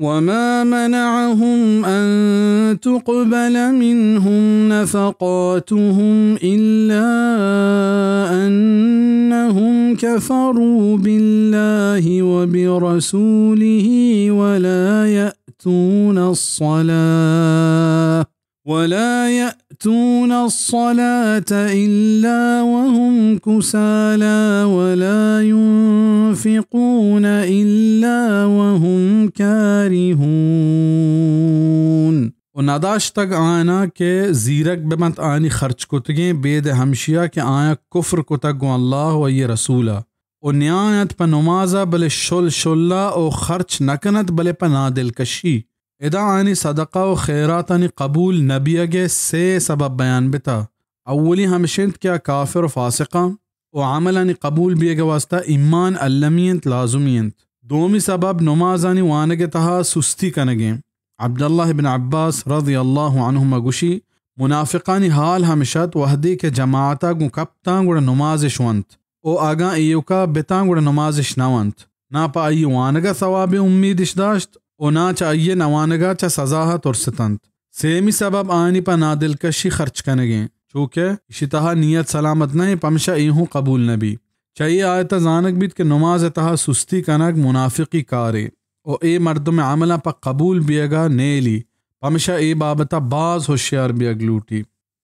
وما منعهم أن تقبل منهم نفقاتهم إلا أنهم كفروا بالله وبرسوله ولا يأتون الصلاة إلا وهم كسالى ولا ينفقون إلا وهم كارهون. و نداشت تک آنا کے زیرک بمت آنی خرچ کتگیں بید ہمشیہ کے آیا کفر کتگ اللہ و یہ رسولہ و نیایت پا نمازہ بلے شلہ و خرچ نکنت بلے پا نادل کشی. ادا آنی صدقہ و خیرات آنی قبول نبی اگے سے سبب بیان بتا. اولی ہمشنت کیا کافر و فاسقہ و عمل آنی قبول بیگا واسطہ ایمان علمینت لازمینت. دومی سبب نماز آنی وانگے تہا سستی کنگیں. عبداللہ بن عباس رضی اللہ عنہما گوشی منافقانی حال ہمشت وحدی کے جماعتا گو کپتاں گوڑا نمازش ونت او آگاں ایوکا بتاں گوڑا نمازش نونت نا پا ای وانگا ثواب امیدش داشت او نا چا ای نوانگا چا سزاها ترستند. سیمی سبب آنی پا نادل کشی خرچ کنگیں چونکہ اسی تہا نیت سلامت نہیں پمشا ایہوں قبول نبی. چاہیے آیتا زانک بیت کہ نماز تہا سستی کنگ منافقی کارے او اے مردم عملہ پا قبول بیگا نیلی پمشا اے بابتا باز ہوشیار بیگ لوٹی.